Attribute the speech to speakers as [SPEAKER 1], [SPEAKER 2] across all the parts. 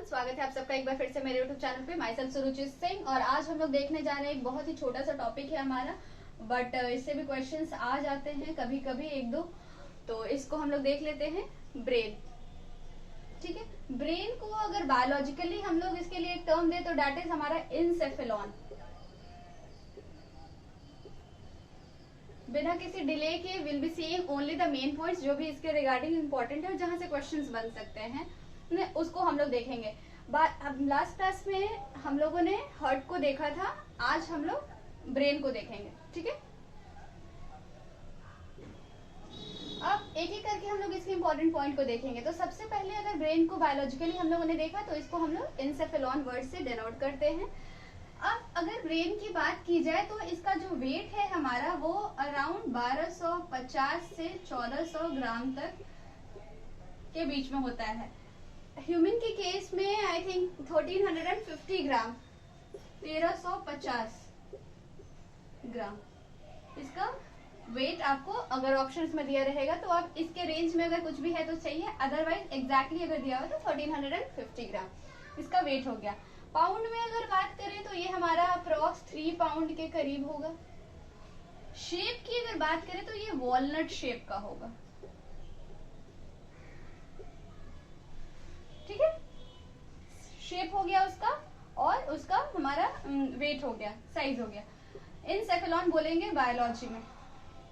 [SPEAKER 1] स्वागत है आप सबका एक बार फिर से मेरे YouTube चैनल पे। माई सेल्फ सुरुचि सिंह। और आज हम लोग देखने जा रहे हैं एक बहुत ही छोटा सा टॉपिक है हमारा, बट इससे भी क्वेश्चंस आ जाते हैं कभी कभी एक दो, तो इसको हम लोग देख लेते हैं। ब्रेन, ठीक है। ब्रेन को अगर बायोलॉजिकली हम लोग इसके लिए एक टर्म दे तो डेट इज हमारा इंसेफेलॉन। बिना किसी डिले के will be seeing only the main points जो भी इसके रिगार्डिंग इंपॉर्टेंट है और जहां से क्वेश्चंस बन सकते हैं उसको हम लोग देखेंगे। लास्ट क्लास में हम लोगों ने हार्ट को देखा था, आज हम लोग ब्रेन को देखेंगे, ठीक है। अब एक एक करके हम लोग इसके इंपॉर्टेंट पॉइंट को देखेंगे। तो सबसे पहले अगर ब्रेन को बायोलॉजिकली हम लोगों ने देखा तो इसको हम लोग इंसेफेलॉन वर्ड से डिनोट करते हैं। अब अगर ब्रेन की बात की जाए तो इसका जो वेट है हमारा वो अराउंड 1250 से 1400 ग्राम तक के बीच में होता है। ह्यूमन के केस में आई थिंक 1350 ग्राम, 1350 ग्राम इसका वेट आपको अगर ऑप्शंस में दिया रहेगा तो आप इसके रेंज में अगर कुछ भी है तो सही है, अदरवाइज एग्जैक्टली अगर दिया हुआ तो 1350 ग्राम इसका वेट हो गया। पाउंड में अगर बात करें तो ये हमारा अप्रॉक्स 3 पाउंड के करीब होगा। शेप की अगर बात करें तो ये वॉलनट शेप का होगा, ठीक है। शेप हो गया उसका और उसका हमारा वेट हो गया, साइज हो गया। इंसेफेलॉन बोलेंगे बायोलॉजी में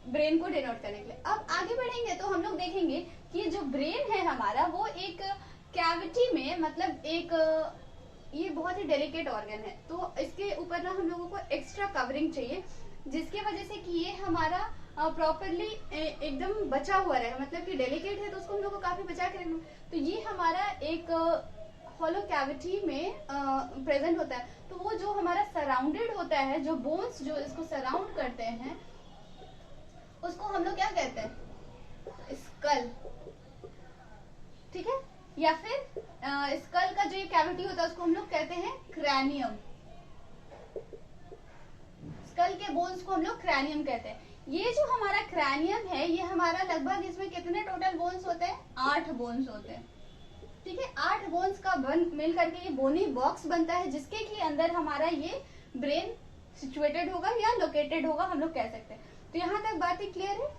[SPEAKER 1] ब्रेन को डिनोट करने के लिए। अब आगे बढ़ेंगे तो हम लोग देखेंगे कि जो ब्रेन है हमारा वो एक कैविटी में, मतलब एक ये बहुत ही डेलिकेट ऑर्गन है, तो इसके ऊपर ना हम लोगों को एक्स्ट्रा कवरिंग चाहिए जिसकी वजह से कि ये हमारा प्रॉपरली एकदम बचा हुआ रहे। मतलब कि डेलिकेट है तो उसको हम लोग को काफी बचा के रखना। तो ये हमारा एक हॉलो कैविटी में प्रेजेंट होता है। तो वो जो हमारा सराउंडेड होता है, जो बोन्स जो इसको सराउंड करते हैं उसको हम लोग क्या कहते हैं, स्कल, ठीक है। या फिर स्कल का जो ये कैविटी होता है उसको हम लोग कहते हैं क्रैनियम। स्कल के बोन्स को हम लोग क्रैनियम कहते हैं। ये जो हमारा क्रैनियम है ये हमारा लगभग इसमें कितने टोटल बोन्स होते हैं, 8 बोन्स होते हैं, ठीक है। 8 बोन्स का मिल करके ये बोनी बॉक्स बनता है जिसके की अंदर हमारा ये ब्रेन सिचुएटेड होगा या लोकेटेड होगा, हम लोग कह सकते हैं। तो यहाँ तक बात ही क्लियर है।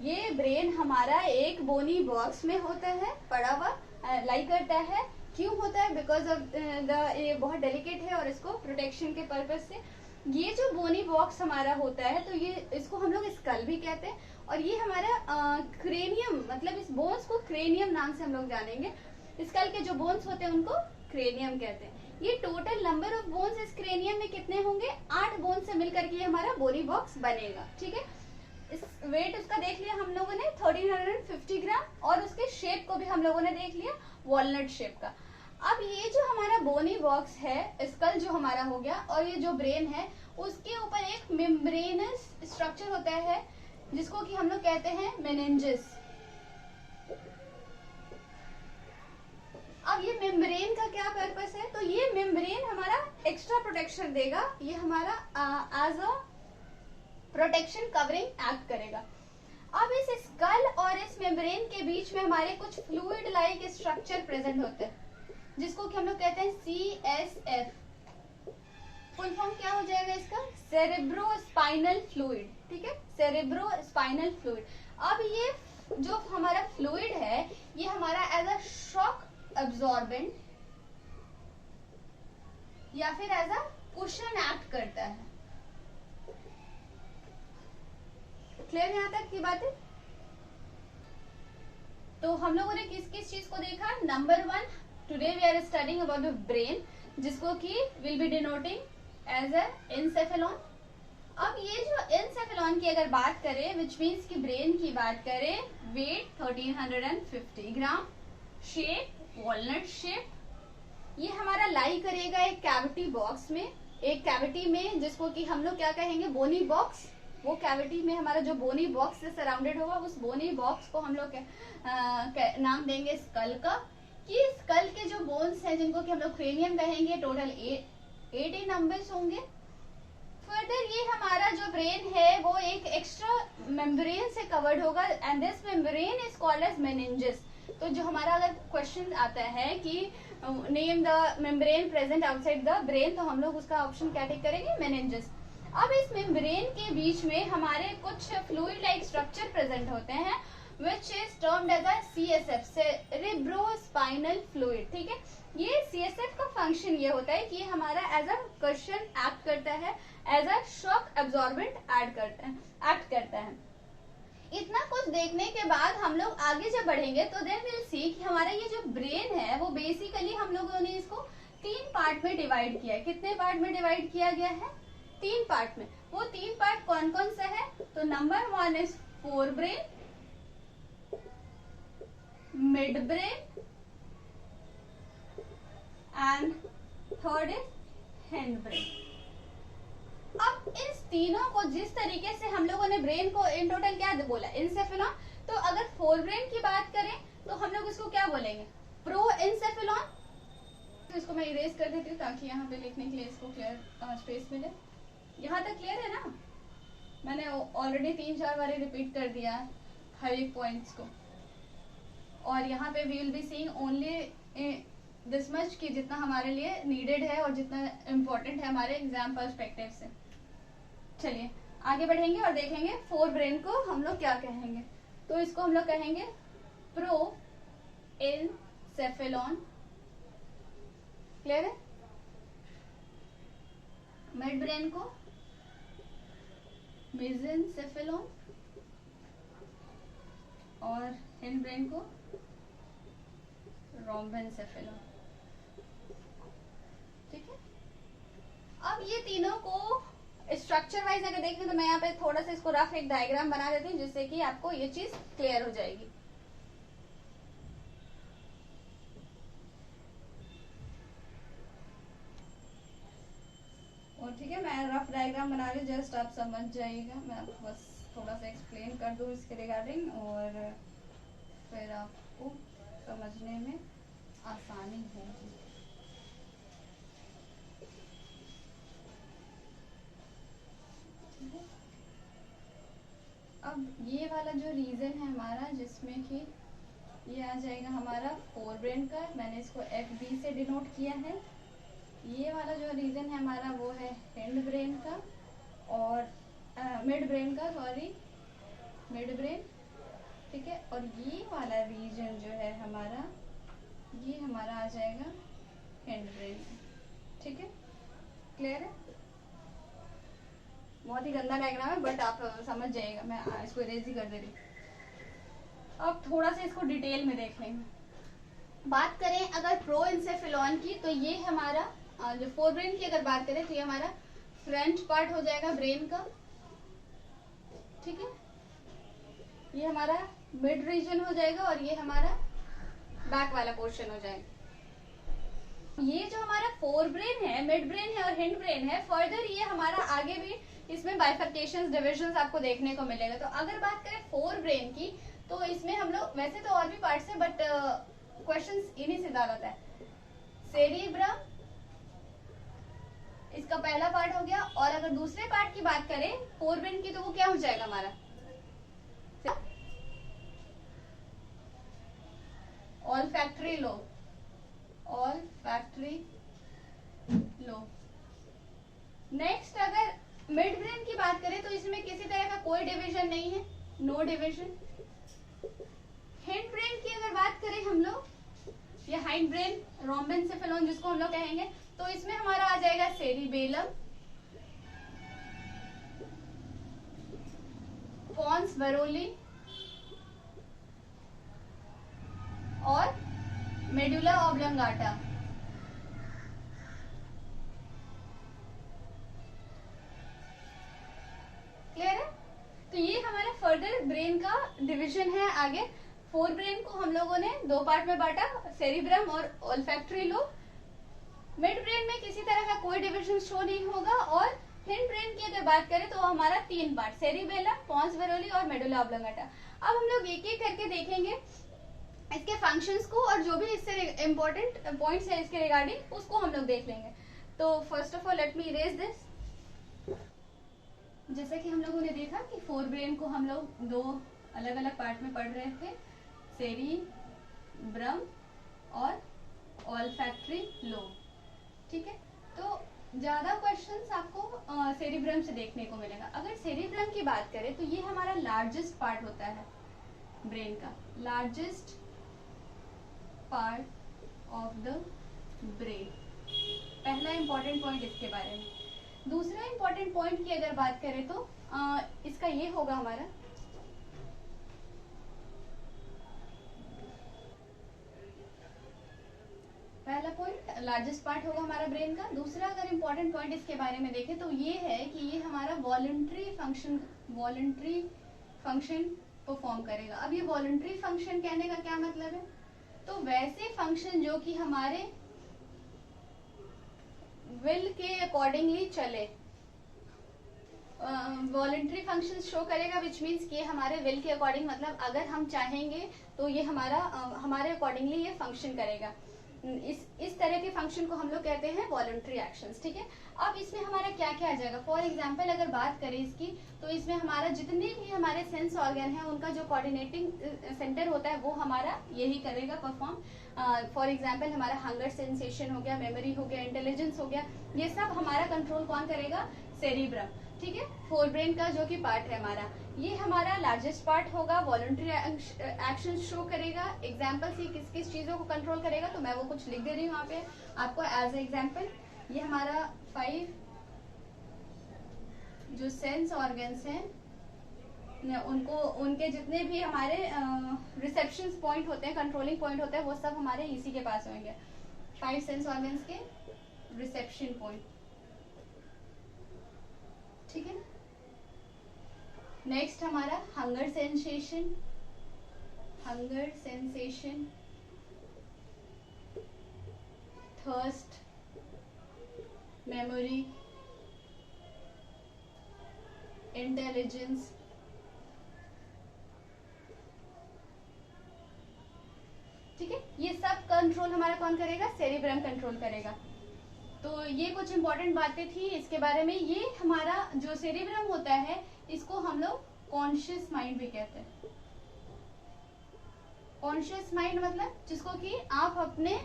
[SPEAKER 1] ये ब्रेन हमारा एक बोनी बॉक्स में होता है, पड़ा हुआ लाई करता है। क्यों होता है, बिकॉज ऑफ ये बहुत डेलिकेट है और इसको प्रोटेक्शन के पर्पज से ये जो बोनी बॉक्स हमारा होता है तो ये इसको हम लोग स्कल भी कहते हैं। और ये हमारा क्रेनियम, मतलब इस बोन्स को क्रेनियम नाम से हम लोग जानेंगे। स्कल के जो बोन्स होते हैं उनको क्रेनियम कहते हैं। ये टोटल नंबर ऑफ बोन्स इस क्रेनियम में कितने होंगे, 8 बोन्स से मिलकर के हमारा बोनी बॉक्स बनेगा, ठीक है। इस वेट उसका देख लिया हम लोगों ने 1350 ग्राम और उसके शेप को भी हम लोगों ने देख लिया, वॉलनट शेप का। अब ये जो हमारा बोनी बॉक्स है, स्कल जो हमारा हो गया, और ये जो ब्रेन है उसके ऊपर एक मेम्ब्रेनस स्ट्रक्चर होता है जिसको कि हम लोग कहते हैं मेनिंजेस। अब ये मेम्ब्रेन का क्या पर्पस है, तो ये मेम्ब्रेन हमारा एक्स्ट्रा प्रोटेक्शन देगा, ये हमारा as a protection covering act करेगा। अब इस स्कल और इस मेम्ब्रेन के बीच में हमारे कुछ फ्लूइड लाइक स्ट्रक्चर प्रेजेंट होते हैं जिसको कि हम लोग कहते हैं CSF। फुल फॉर्म क्या हो जाएगा इसका, सेरेब्रोस्पाइनल फ्लूइड, ठीक है, सेरेब्रोस्पाइनल फ्लूइड। अब ये जो हमारा फ्लूइड है ये हमारा एज अ शॉक एब्जॉर्बेंट या फिर एज अ कुशन एक्ट करता है। क्लियर यहाँ तक की बात है। तो हम लोगों ने किस किस चीज को देखा, number 1 today we are studying about the brain जिसको कि will be denoting as a encephalon. अब ये जो इंसेफेलॉन की अगर बात करें विच मीन्स की ब्रेन की बात करें, वेट 1350 ग्राम, शेप वॉलनट शेप, ये हमारा लाई करेगा एक कैविटी बॉक्स में, एक कैविटी में जिसको कि हम लोग क्या कहेंगे, बोनी बॉक्स। वो कैविटी में हमारा जो बोनी बॉक्स से सराउंडेड होगा उस बोनी बॉक्स को हम लोग नाम देंगे स्कल का। कि स्कल के जो बोन्स हैं जिनको कि हम लोग क्रेनियम कहेंगे, टोटल 80 नंबर्स होंगे। फर्दर ये हमारा जो ब्रेन है वो एक एक्स्ट्रा मेम्ब्रेन से कवर्ड होगा and this membrane is called as meninges. तो जो हमारा अगर क्वेश्चन आता है कि name the membrane present outside the brain, तो हम लोग उसका ऑप्शन क्या टिक करेंगे, मेनिंजेस। अब इस मेम्ब्रेन के बीच में हमारे कुछ फ्लूइड लाइक स्ट्रक्चर प्रेजेंट होते हैं which is termed as a CSF, cerebrospinal fluid, ठीक है। ये CSF का फंक्शन ये होता है कि ये हमारा एज अ क्वेश्चन एक्ट करता है, as a shock absorbent act करता है। इतना कुछ देखने के बाद हम लोग आगे जब बढ़ेंगे तो देन विल सी कि हमारा ये जो ब्रेन है वो बेसिकली हम लोगों ने इसको 3 पार्ट में डिवाइड किया है। कितने पार्ट में डिवाइड किया गया है, 3 पार्ट में। वो 3 पार्ट कौन कौन सा है, तो number 1 is fore brain, mid brain and third is hind brain. अब इस तीनों को जिस तरीके से हम लोगों ने ब्रेन को इन टोटल क्या बोला, इंसेफेलॉन, तो अगर फोर ब्रेन की बात करें तो हम लोग इसको क्या बोलेंगे, प्रो इंसेफेलॉन। तो इसको मैं इरेज कर देती हूँ ताकि यहाँ पे लिखने के लिए इसको क्लियर स्पेस मिले। यहाँ तक क्लियर है ना, मैंने ऑलरेडी 3-4 बार रिपीट कर दिया है हर एक पॉइंट्स को। और यहाँ पे we will be seeing only this much कि जितना हमारे लिए नीडेड है और जितना इम्पोर्टेंट है हमारे एग्जाम पर्सपेक्टिव से। चलिए आगे बढ़ेंगे और देखेंगे फोर ब्रेन को हम लोग क्या कहेंगे। तो इसको हम लोग कहेंगे प्रो एनसेफेलॉन, क्लियर है। मिड ब्रेन को मेसेंसेफेलॉन और हिंड ब्रेन को रोम्बेनसेफेलॉन, ठीक है। अब ये तीनों को स्ट्रक्चर वाइज अगर देखें तो मैं यहाँ पे थोड़ा सा इसको रफ एक डायग्राम बना देती हूँ जिससे कि आपको ये चीज क्लियर हो जाएगी। और ठीक है, मैं रफ डायग्राम बना रही हूँ, जस्ट आप समझ जाइएगा। मैं आपको बस थोड़ा सा एक्सप्लेन कर दूँ इसके रिगार्डिंग और फिर आपको समझने में आसानी होगी। अब ये वाला जो रीजन है हमारा जिसमें कि ये आ जाएगा हमारा फोर ब्रेन का, मैंने इसको FB से डिनोट किया है। ये वाला जो रीजन है हमारा वो है हिंड ब्रेन का और मिड ब्रेन का, सॉरी मिड ब्रेन, ठीक है। और ये वाला रीजन जो है हमारा, ये हमारा आ जाएगा हिंड ब्रेन, ठीक है, क्लियर है। बहुत ही गंदा डायग्राम है बट आप समझ जाइएगा, मैं इसको इरेज ही कर दे रही हूँ। अब थोड़ा सा इसको डिटेल में देख लेंगे। बात करें अगर प्रो इंसेफेलॉन की तो ये हमारा जो फोर ब्रेन की अगर बात करें तो ये हमारा फ्रंट पार्ट हो जाएगा ब्रेन का, ठीक है। ये हमारा मिड रीजन हो जाएगा और ये हमारा बैक वाला पोर्शन हो जाएगा। ये जो हमारा फोर ब्रेन है, मिड ब्रेन है और हिंड ब्रेन है, फर्दर ये हमारा आगे भी इसमें बाइफर्केशंस, डिविजन्स आपको देखने को मिलेगा। तो अगर बात करें फोर ब्रेन की तो इसमें हम लोग, वैसे तो और भी पार्ट्स है बट क्वेश्चंस इन्हीं से ज्यादा होता है। सेरिब्रम इसका पहला पार्ट हो गया, और अगर दूसरे पार्ट की बात करें फोर ब्रेन की तो वो क्या हो जाएगा हमारा, olfactory lobe, olfactory lobe. Next अगर मिड ब्रेन की बात करें तो इसमें किसी तरह का कोई डिवीजन नहीं है, नो डिवीजन। हिंड ब्रेन की अगर बात करें हम लोग, या हाइंड ब्रेन रोम्बेनसेफेलॉन जिसको हम लोग कहेंगे, तो इसमें हमारा आ जाएगा सेरिबेलम, पॉन्स बरोली और मेडुला ऑब्लंगाटा। क्लियर है। तो ये हमारा फर्दर ब्रेन का डिवीजन है। आगे फोर ब्रेन को हम लोगों ने 2 पार्ट में बांटा, सेरिब्रम और ऑल्फैक्टरी लोब। मिड ब्रेन में किसी तरह का कोई डिवीजन शो नहीं होगा। और हिंड ब्रेन की अगर बात करें तो हमारा 3 पार्ट, सेरिबेलम, पॉन्स बरोली और मेडुला ऑब्लंगाटा। अब हम लोग एक एक करके देखेंगे इसके फंक्शंस को और जो भी इससे इम्पोर्टेंट पॉइंट्स है इसके रिगार्डिंग उसको हम लोग देख लेंगे। तो first of all let me erase this. जैसा कि हम लोगों ने देखा कि फोर ब्रेन को हम लोग 2 अलग अलग पार्ट में पढ़ रहे थे, सेरिब्रम और ऑल्फैक्टरी लोब। ठीक है, तो ज्यादा क्वेश्चंस आपको सेरिब्रम से देखने को मिलेगा। अगर सेरिब्रम की बात करें तो ये हमारा लार्जेस्ट पार्ट होता है ब्रेन का, largest part of the brain. पहला इंपॉर्टेंट पॉइंट इसके बारे में। दूसरा इंपॉर्टेंट पॉइंट की अगर बात करें तो इसका ये होगा हमारा पहला पॉइंट लार्जेस्ट पार्ट होगा हमारा ब्रेन का। दूसरा अगर इंपॉर्टेंट पॉइंट इसके बारे में देखें तो ये है कि ये हमारा वॉलंटरी फंक्शन परफॉर्म करेगा। अब ये वॉलंटरी फंक्शन कहने का क्या मतलब है, तो वैसे फंक्शन जो कि हमारे विल के अकॉर्डिंगली चले, वॉलंटरी फंक्शन शो करेगा, विच मीन्स कि हमारे विल के अकॉर्डिंग, मतलब अगर हम चाहेंगे तो ये हमारे अकॉर्डिंगली ये फंक्शन करेगा। इस तरह के फंक्शन को हम लोग कहते हैं वॉलंटरी एक्शंस। ठीक है, अब इसमें हमारा क्या क्या आ जाएगा, फॉर एग्जांपल अगर बात करें इसकी तो इसमें हमारा जितने भी हमारे सेंस ऑर्गन है उनका जो कोऑर्डिनेटिंग सेंटर होता है वो हमारा यही करेगा परफॉर्म। फॉर एग्जांपल हमारा हंगर सेंसेशन हो गया, मेमोरी हो गया, इंटेलिजेंस हो गया, ये सब हमारा कंट्रोल कौन करेगा, सेरिब्रम। ठीक है, फोर ब्रेन का जो कि पार्ट है हमारा, ये हमारा लार्जेस्ट पार्ट होगा, वॉलंटरी एक्शन शो करेगा। एग्जाम्पल से किस किस चीजों को कंट्रोल करेगा तो मैं वो कुछ लिख दे रही हूँ यहाँ पे आपको एज ए एग्जाम्पल। ये हमारा 5 जो सेंस ऑर्गन्स हैं उनको, उनके जितने भी हमारे रिसेप्शन पॉइंट होते हैं, कंट्रोलिंग पॉइंट होते हैं, वो सब हमारे इसी के पास होंगे, 5 सेंस ऑर्गन्स के रिसेप्शन पॉइंट। ठीक है, नेक्स्ट हमारा hunger sensation, thirst, memory, intelligence, ठीक है, ये सब कंट्रोल हमारा कौन करेगा, सेरिब्रम कंट्रोल करेगा। तो ये कुछ इंपॉर्टेंट बातें थी इसके बारे में। ये हमारा जो सेरिब्रम होता है इसको हम लोग कॉन्शियस माइंड भी कहते हैं। कॉन्शियस माइंड मतलब जिसको कि आप अपने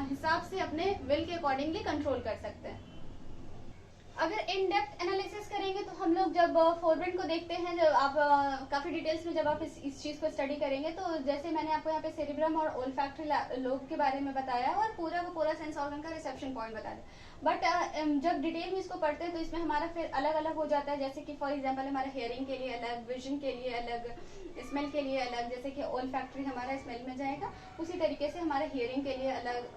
[SPEAKER 1] हिसाब से अपने विल के अकॉर्डिंगली कंट्रोल कर सकते हैं। अगर इन डेप्थ एनालिसिस करेंगे तो हम लोग जब फोरब्रेन को देखते हैं, जब आप काफी डिटेल्स में जब आप इस चीज को स्टडी करेंगे तो जैसे मैंने आपको यहाँ पे सेरिब्रम और ओल्फैक्टरी लोब के बारे में बताया और पूरा का पूरा सेंस ऑर्गन का रिसेप्शन पॉइंट बताया। बट जब डिटेल में इसको पढ़ते हैं तो इसमें हमारा फिर अलग अलग हो जाता है। जैसे कि फॉर एग्जाम्पल हमारा हियरिंग के लिए अलग, विजन के लिए अलग, स्मेल के लिए अलग। जैसे कि ओल्फैक्टरी हमारा स्मेल में जाएगा, उसी तरीके से हमारा हियरिंग के लिए अलग,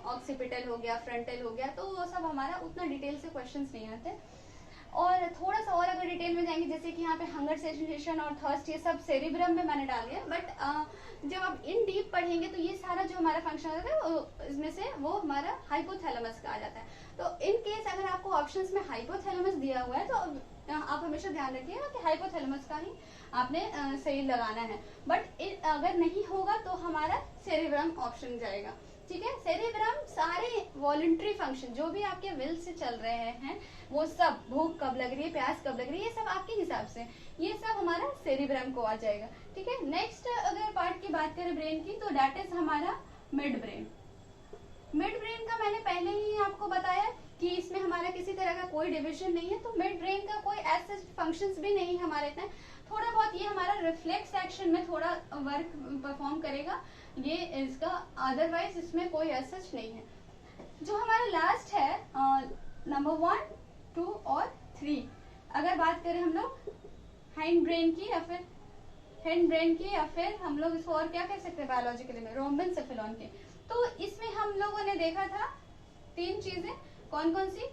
[SPEAKER 1] ऑक्सीपिटल हो गया, फ्रंटल हो गया, तो वो सब हमारा उतना डिटेल से क्वेश्चंस नहीं आते। और थोड़ा सा और अगर डिटेल में जाएंगे, जैसे कि यहाँ पे हंगर सेंसेशन और थर्स्ट ये सब सेरिब्रम में मैंने डाल दिया, बट जब आप इन डीप पढ़ेंगे तो ये सारा जो हमारा फंक्शन होता है इसमें से वो हमारा हाइपोथैलेमस का आ जाता है। तो इन केस अगर आपको ऑप्शंस में हाइपोथैलेमस दिया हुआ है तो आप हमेशा ध्यान रखिएगा कि हाइपोथैलेमस का ही आपने सही लगाना है। बट अगर नहीं होगा तो हमारा सेरिब्रम ऑप्शन जाएगा। ठीक है, सेरिब्रम सारे वॉलंटरी फंक्शन जो भी आपके विल से चल रहे हैं, वो सब, भूख कब लग रही है, प्यास कब लग रही है, ये सब आपके हिसाब से, ये सब हमारा सेरिब्रम को आ जाएगा। ठीक है, नेक्स्ट अगर पार्ट की बात करें ब्रेन की तो दैट इज हमारा मिड ब्रेन। मिड ब्रेन का मैंने पहले ही आपको बताया कि इसमें हमारा किसी तरह का कोई डिविजन नहीं है, तो मिड ब्रेन का कोई ऐसे फंक्शंस भी नहीं हमारे इतना, थोड़ा बहुत ये हमारा रिफ्लेक्स एक्शन में थोड़ा वर्क परफॉर्म करेगा ये इसका, अदरवाइज इसमें कोई ऐसा नहीं है। जो हमारा लास्ट है नंबर 1, 2 और 3, अगर बात करें हम लोग हाइंड ब्रेन की या फिर हेड ब्रेन की या फिर हम लोग इसको और क्या कह सकते हैं बायोलॉजिकली में, रोम्बेनसेफेलॉन के, तो इसमें हम लोगों ने देखा था 3 चीजें, कौन कौन सी,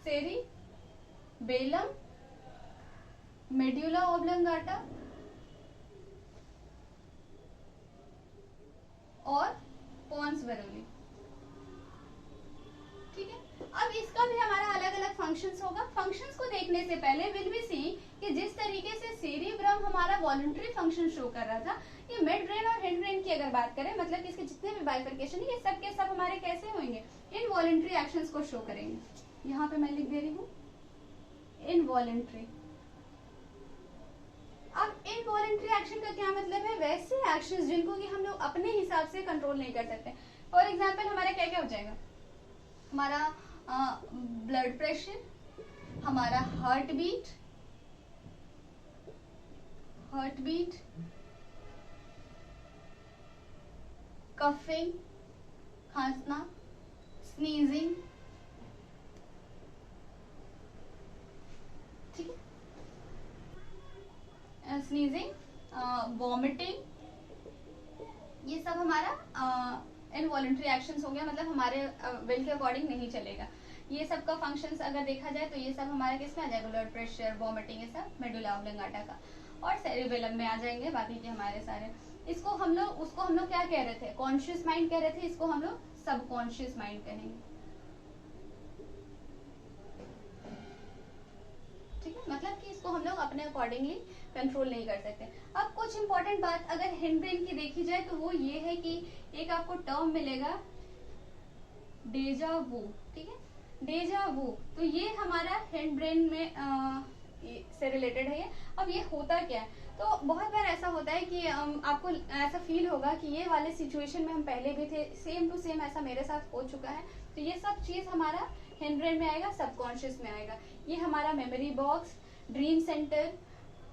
[SPEAKER 1] सेरिबेलम, मेड्यूला ऑब्लंगाटा और पोन्स वेरोली। ठीक है, अब इसका भी हमारा अलग अलग फंक्शंस होगा। फंक्शंस को देखने से पहले विल बी सी कि जिस तरीके से सेरिब्रम हमारा वॉलंटरी फंक्शन शो कर रहा था, ये मिड ब्रेन और हेड ब्रेन की अगर बात करें, मतलब कि इसके जितने भी बाइफरकेशन है ये सब के सब हमारे कैसे होंगे, इनवॉलंटरी एक्शंस को शो करेंगे। यहाँ पे मैं लिख दे रही हूँ इनवॉलंटरी। अब इनवॉलंटरी एक्शन का क्या मतलब है, वैसे एक्शंस जिनको कि हम लोग अपने हिसाब से कंट्रोल नहीं कर सकते। फॉर एग्जाम्पल हमारा क्या क्या हो जाएगा, हमारा ब्लड प्रेशर, हमारा हार्ट बीट, कफिंग, खांसना, स्नीजिंग, ठीक है, स्नीजिंग, वॉमिटिंग, ये सब हमारा इनवॉलंटरी एक्शंस हो गया, मतलब हमारे विल के अकॉर्डिंग नहीं चलेगा। ये सब का फंक्शंस अगर देखा जाए तो ये सब हमारे किस में आ जाएगा, ब्लड प्रेशर, वॉमिटिंग, ये सब मेडुला ऑब्लिंगाटा का, और सेरिबेलम में आ जाएंगे बाकी के हमारे सारे। इसको हम लोग, उसको हम लोग क्या कह रहे थे, कॉन्शियस माइंड कह रहे थे, इसको हम लोग सबकॉन्शियस माइंड कहेंगे, ठीक है, मतलब कि इसको हम लोग अपने अकॉर्डिंगली कंट्रोल नहीं कर सकते। अब कुछ इंपॉर्टेंट बात अगर हिंड ब्रेन की देखी जाए तो वो ये है कि एक आपको टर्म मिलेगा डेजा वू, ठीक है, डेजा वू, तो ये हमारा हिंड ब्रेन में से रिलेटेड है ये। अब ये होता क्या है, तो बहुत बार ऐसा होता है कि आपको ऐसा फील होगा कि ये वाले सिचुएशन में हम पहले भी थे, सेम टू सेम ऐसा मेरे साथ हो चुका है, तो ये सब चीज हमारा हिंड ब्रेन में आएगा, सबकॉन्शियस में आएगा। ये हमारा मेमोरी बॉक्स, ड्रीम सेंटर,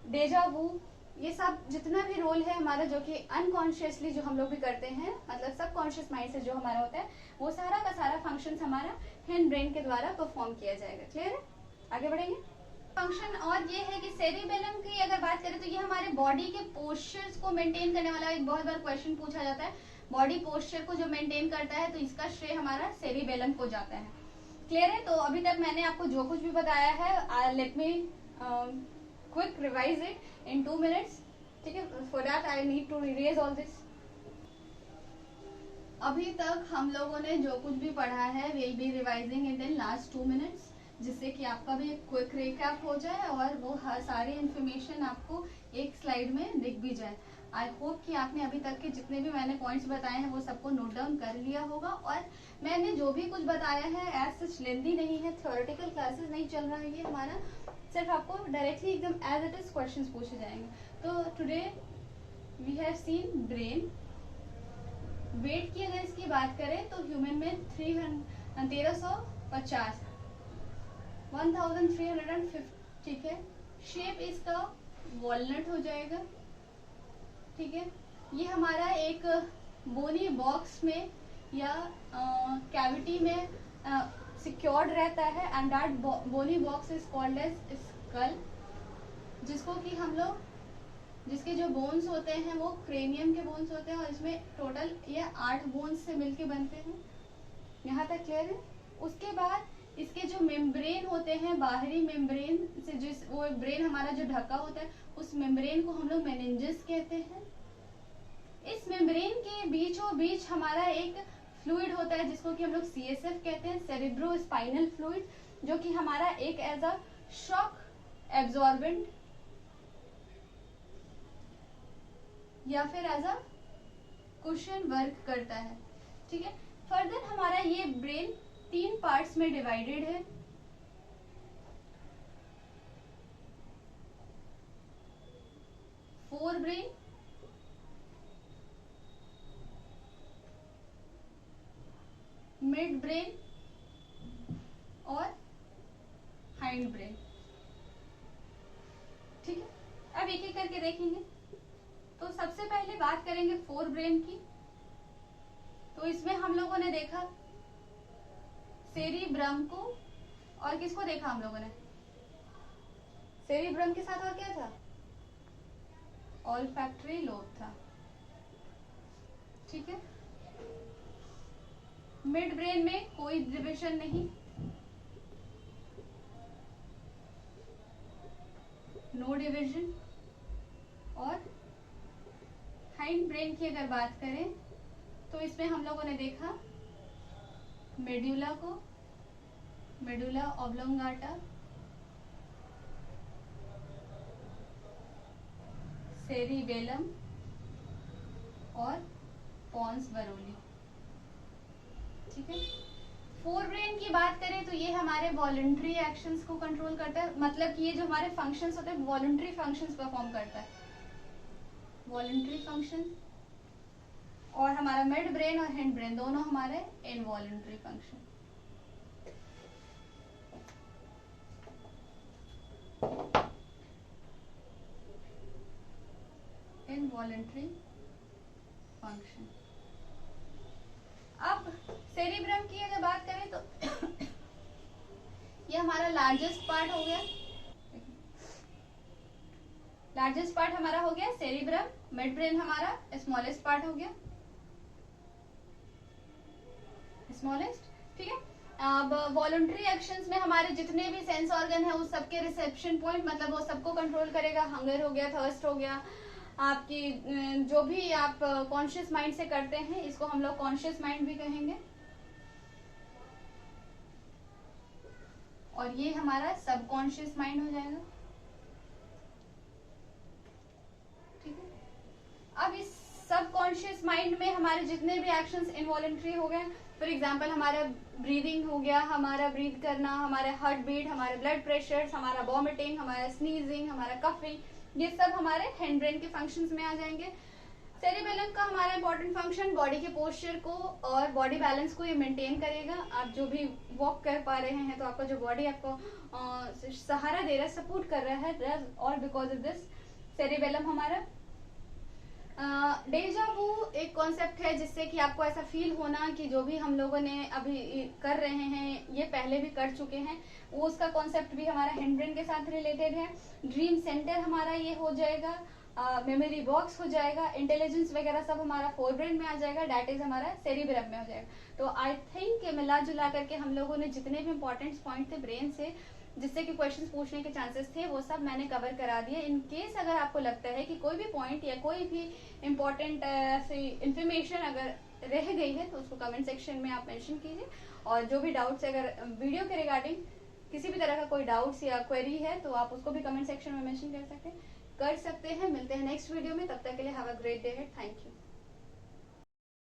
[SPEAKER 1] डेजा वू, ये सब जितना भी रोल है हमारा जो कि अनकॉन्शियसली जो हम लोग भी करते हैं, मतलब सबकॉन्शियस माइंड से जो हमारा होता है, वो सारा का सारा फंक्शन हमारा हिंड ब्रेन के द्वारा परफॉर्म किया जाएगा। क्लियर है, आगे बढ़ेंगे। फंक्शन और ये है कि सेरिबेलम की अगर बात करें तो ये हमारे बॉडी के पोस्चर्स को मेंटेन करने वाला, एक बहुत बार क्वेश्चन पूछा जाता है, बॉडी पोस्चर को जो मेंटेन करता है, तो इसका श्रेय हमारा सेरिबेलम को जाता है। क्लियर है, तो अभी तक मैंने आपको जो कुछ भी बताया है, let me quick revise it in 2 minutes, ठीक है, for that I need to revise all this. अभी तक हम लोगों ने जो कुछ भी पढ़ा है, will be revising it in last 2 minutes, जिससे कि आपका भी क्विक रिकैप हो जाए और वो सारी इंफॉर्मेशन आपको एक स्लाइड में दिख भी जाए। आई होप कि आपने अभी तक के जितने भी मैंने पॉइंट्स बताए हैं वो सबको नोट डाउन कर लिया होगा, और मैंने जो भी कुछ बताया है एज सच लेंथी नहीं है, थ्योरेटिकल क्लासेस नहीं चल रहा है ये हमारा, सिर्फ आपको डायरेक्टली एकदम एज इट इज क्वेश्चंस पूछे जाएंगे। तो today we have seen brain. Wait की अगर इसकी बात करें तो ह्यूमन में 1350 1350, ठीक है। शेप इसका वॉलनट हो जाएगा, ठीक है। ये हमारा एक बोनी बॉक्स में या कैविटी में सिक्योर्ड रहता है, and that bony box is called as skull, जिसको कि हम लोग, जिसके जो बोन्स होते हैं वो क्रेनियम के बोन्स होते हैं, और इसमें टोटल ये 8 बोन्स से मिलके बनते हैं। यहाँ तक क्लियर है। उसके बाद इसके जो मेम्ब्रेन होते हैं, बाहरी मेम्ब्रेन से जिस वो ब्रेन हमारा जो ढका होता है, उस मेम्ब्रेन को हम लोग मेनिंजेस कहते हैं। इस मेम्ब्रेन के बीचों बीच हमारा एक फ्लूइड होता है जिसको कि हम लोग CSF कहते हैं, सेरिब्रो स्पाइनल फ्लूइड, जो कि हमारा एक एज अ शॉक एब्जॉर्बेंट या फिर एज अ कुशन वर्क करता है, ठीक है। फर्दर हमारा ये ब्रेन 3 पार्ट्स में डिवाइडेड है। फोर ब्रेन, मिड ब्रेन और हाइंड ब्रेन, ठीक है। अब एक एक करके देखेंगे। तो सबसे पहले बात करेंगे फोर ब्रेन की। तो इसमें हम लोगों ने देखा सेरिब्रम को, और किसको देखा हम लोगों ने, सेरिब्रम के साथ और क्या था, ऑल्फैक्टरी लोब था, ठीक है। मिड ब्रेन में कोई डिविजन नहीं, नो डिविजन। और हाइंड ब्रेन की अगर बात करें तो इसमें हम लोगों ने देखा मेडुला को, मेडुला ऑब्लोंगाटा, सेरिबेलम और पॉन्स बरोली, ठीक है। फोर ब्रेन की बात करें तो ये हमारे वॉलंटरी एक्शंस को कंट्रोल करता है, मतलब कि ये जो हमारे फंक्शंस होते हैं वॉलंटरी फंक्शंस परफॉर्म करता है, वॉलंटरी फंक्शन। और हमारा मिड ब्रेन और हिंड ब्रेन दोनों हमारे इनवॉलेंट्री फंक्शन। Involuntary function. अब सेरिब्रम की अगर बात करें तो ये हमारा लार्जेस्ट पार्ट हो गया। लार्जेस्ट पार्ट हमारा हो गया सेरिब्रम, मिड ब्रेन हमारा स्मॉलेस्ट पार्ट हो गया, स्मॉलेस्ट, ठीक है। अब वॉलंटरी एक्शंस में हमारे जितने भी सेंस ऑर्गन है उस सबके रिसेप्शन पॉइंट, मतलब वो सबको कंट्रोल करेगा। हंगर हो गया, थर्स्ट हो गया, आपकी जो भी आप कॉन्शियस माइंड से करते हैं, इसको हम लोग कॉन्शियस माइंड भी कहेंगे। और ये हमारा सबकॉन्शियस माइंड हो जाएगा, ठीक है। अब इस सबकॉन्शियस माइंड में हमारे जितने भी एक्शंस इनवॉलंटरी हो गए, फॉर एग्जांपल हमारा ब्रीदिंग हो गया, हमारा ब्रीथ करना, हमारे हार्ट बीट, हमारे ब्लड प्रेशर, हमारा वॉमिटिंग, हमारा स्नीजिंग, हमारा कफिंग, ये सब हमारे हैंड ब्रेन के फंक्शंस में आ जाएंगे। सेरिबेलम का हमारा इंपॉर्टेंट फंक्शन बॉडी के पोस्चर को और बॉडी बैलेंस को ये मेंटेन करेगा। आप जो भी वॉक कर पा रहे हैं तो आपका जो बॉडी आपको सहारा दे रहा है, सपोर्ट कर रहा है, और बिकॉज ऑफ दिस सेरिबेलम हमारा। डेजा वू एक कॉन्सेप्ट है जिससे कि आपको ऐसा फील होना कि जो भी हम लोगों ने अभी कर रहे हैं ये पहले भी कर चुके हैं, वो उसका कॉन्सेप्ट भी हमारा हैंड ब्रेन के साथ रिलेटेड है। ड्रीम सेंटर हमारा ये हो जाएगा, मेमोरी बॉक्स हो जाएगा, इंटेलिजेंस वगैरह सब हमारा फोर ब्रेन में आ जाएगा, डेट इज हमारा सेरिब्रम में हो जाएगा। तो आई थिंक मिला जुला करके हम लोगों ने जितने भी इंपॉर्टेंट पॉइंट थे ब्रेन से जिससे कि क्वेश्चंस पूछने के चांसेस थे, वो सब मैंने कवर करा दिए। इन केस अगर आपको लगता है कि कोई भी पॉइंट या कोई भी इम्पोर्टेंट इंफॉर्मेशन अगर रह गई है तो उसको कमेंट सेक्शन में आप मेंशन कीजिए। और जो भी डाउट्स, अगर वीडियो के रिगार्डिंग किसी भी तरह का कोई डाउट्स या क्वेरी है तो आप उसको भी कमेंट सेक्शन में मेंशन कर सकते हैं। मिलते हैं नेक्स्ट वीडियो में, तब तक के लिए have a great day, thank you.